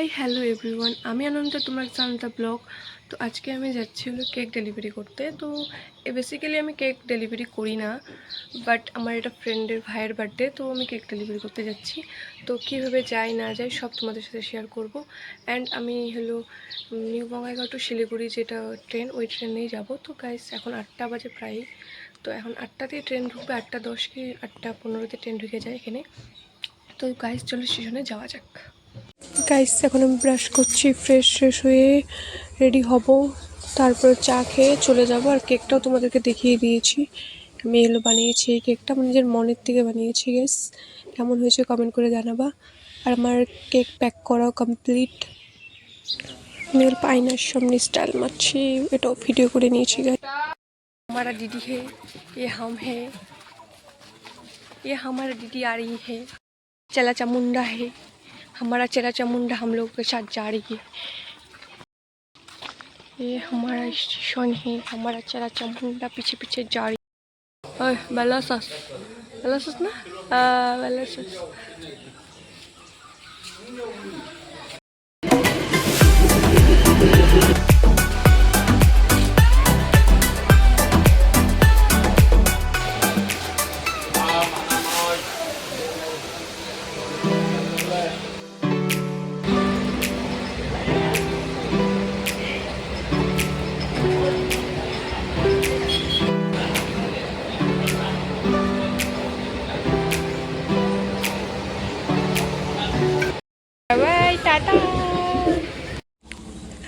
Hi hello everyone, আমি আনন্দ, তোমার জানতা ব্লগ। তো আজকে আমি যাচ্ছি হলো কেক ডেলিভারি করতে। তো বেসিক্যালি আমি কেক ডেলিভারি করি না, বাট আমার এটা ফ্রেন্ডের ভাইয়ের বার্থডে, তো আমি কেক ডেলিভারি করতে যাচ্ছি। তো কীভাবে যাই না যাই সব তোমাদের সাথে শেয়ার করব। অ্যান্ড আমি হলো নিউ বঙ্গাইগাঁও টু শিলিগুড়ি যেটা ট্রেন, ওই ট্রেনেই যাব। তো গাইস এখন 8টা বাজে প্রায়। তো এখন 8টাতেই ট্রেন ঢুকবে, 8টা10 কি 8টা15তে ট্রেন ঢুকে যায় এখানে। তো গাইস চলো স্টেশনে যাওয়া যাক। গাইস এখন আমি ব্রাশ করছি, ফ্রেশ হয়ে রেডি হব, তারপর চা খেয়ে চলে যাব। আর কেকটাও তোমাদেরকে দেখিয়ে দিয়েছি, আমি এগুলো বানিয়েছি। এই কেকটা আমি নিজের মনের থেকে বানিয়েছি। গাইস কেমন হয়েছে কমেন্ট করে জানাবা। আর আমার কেক প্যাক করাও কমপ্লিট। আমি অল্প আয়নার সামনে স্টাইল মারছি, এটাও ভিডিও করে নিয়েছি। গাইস हमारा दीदी है, ये हम है, ये हमारा दीदी आ रही है, चला चामुंडा है हमारा, चला चामुंडा हम लोग के साथ जा रही है। ये हमारा स्टेशन है, हमारा चला चामुंडा पीछे पीछे जा रही है। बेला सस ना, बेला सस।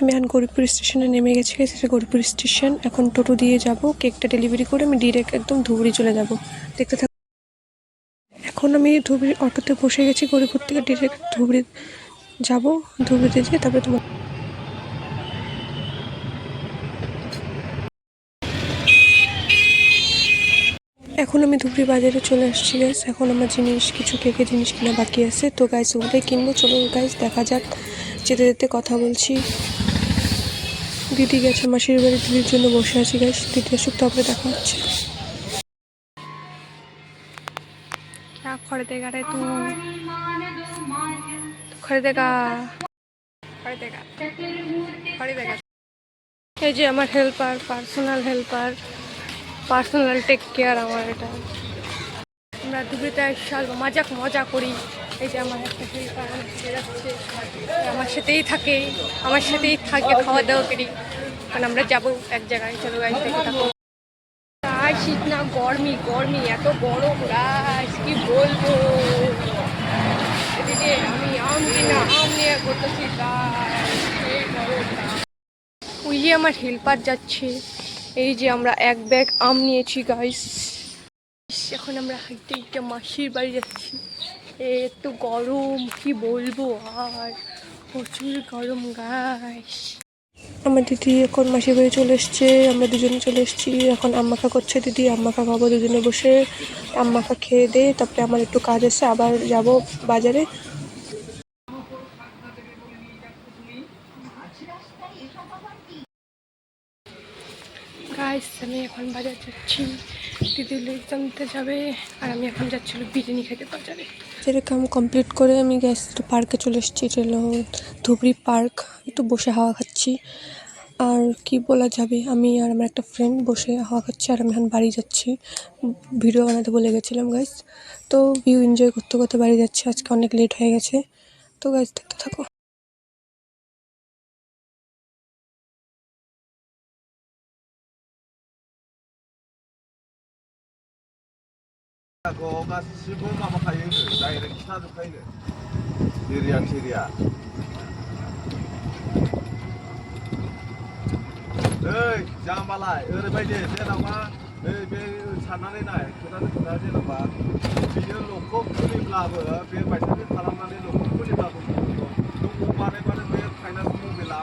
আমি এখন গরিবপুর স্টেশনে নেমে গেছি। সেটা গরিবপুর স্টেশন। এখন টোটো দিয়ে যাব, কেকটা ডেলিভারি করে আমি ডিরেক্ট একদম ধুবড়ি চলে যাব। দেখতে থাক। এখন আমি ধুবড়ি অটোতে বসে গেছি, গরিবপুর থেকে ডিরেক্ট ধুবড়ি যাব। ধুবড়িতে যেয়ে তারপরে তোমার এখন আমি ধুবড়ি বাজারে চলে আসছি। গাইস এখন আমার কিছু কেকের জিনিস কিনা বাকি আছে। তো গাইস ওগুলোই কিনবো। চলো গাইস দেখা যাক। যেতে যেতে কথা বলছি। দিদি গেছে মাসির বাড়ি, দিদির জন্য বসে আছি। গাইস দিদি আসুক তারপরে দেখা হচ্ছে। खरीदेगा रे तू, खरीदेगा खरीदेगा खरीदेगा। এই যে আমার হেল্পার, পার্সোনাল টেক কেয়ার আমার এটা। আমরা দুপুরেতে মজা করি। এই যে আমার একটা হেল্পার আমার সাথে যাচ্ছে, আমার সাথেই থাকে খাওয়া দাওয়া করি। কারণ আমরা যাবো এক জায়গায়। চলো গাইস দেখে থাকো। শীত না গরমি এত গরম গাইস কি বলবো। এদিকে আমি আম নিয়ে করতেছি। ওই যে আমার হেল্পার যাচ্ছে। এই যে আমরা এক ব্যাগ আম নিয়েছি গাইস। এখন আমরা হাইটে মাসির বাড়ি যাচ্ছি। এত গরম কি বলবো, আর প্রচুর গরম গাইস। আমার দিদি এখন মাসির বাড়ি চলে এসছে, আমরা দুজনে চলে এসেছি। এখন আম্মাখা করছে দিদি, আম্মাখা খাবো দুজনে বসে। আম্মাখা খেয়ে দে, তারপরে আমার একটু কাজ আছে, আবার যাব বাজারে। গাইস আমি এখন বাজার যাচ্ছি, দিদি এক্সাম দিতে যাবে, আর আমি এখন যাচ্ছিল বিরিয়ানি খেতে বাজারে। যেরকম কমপ্লিট করে আমি গ্যাস পার্কে চলে এসেছি। এটা হলো ধুবড়ি পার্ক। একটু বসে হাওয়া খাচ্ছি। আর কি বলা যাবে, আমি আর আমার একটা ফ্রেন্ড বসে হাওয়া খাচ্ছি। আর আমি এখন বাড়ি যাচ্ছি, ভিডিও বানাতে বলে গেছিলাম গাইস। তো ভিউ এনজয় করতে করতে বাড়ি যাচ্ছি, আজকে অনেক লেট হয়ে গেছে। তো গাইস দেখতে থাকো। 그거 가시고 아마 가야겠네. 다이렉트 차도 가야네. 티리야. 에이, 장발라. 오래바이제 내나와 배 산나네 나이. 그다지 제나와. 비전 놓고 풀리블라브 배 바이트 사람나네 놓고 풀리블라브. 놓고 바네 배 파이나스 모빌라.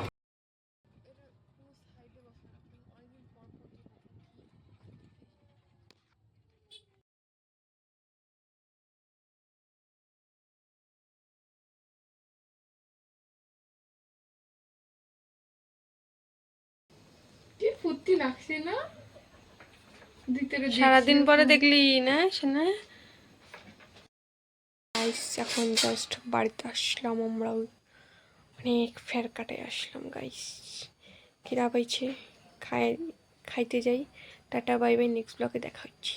ফুর্তি লাগছে না সারাদিন পরে দেখলি না শোনা। এখন জাস্ট বাড়িতে আসলাম, আমরাও অনেক ফের কাটে আসলাম গাইস, খিদা পাইছে, খাইতে যাই। টাটা বাই বাই, নেক্সট ব্লগে দেখা হচ্ছে।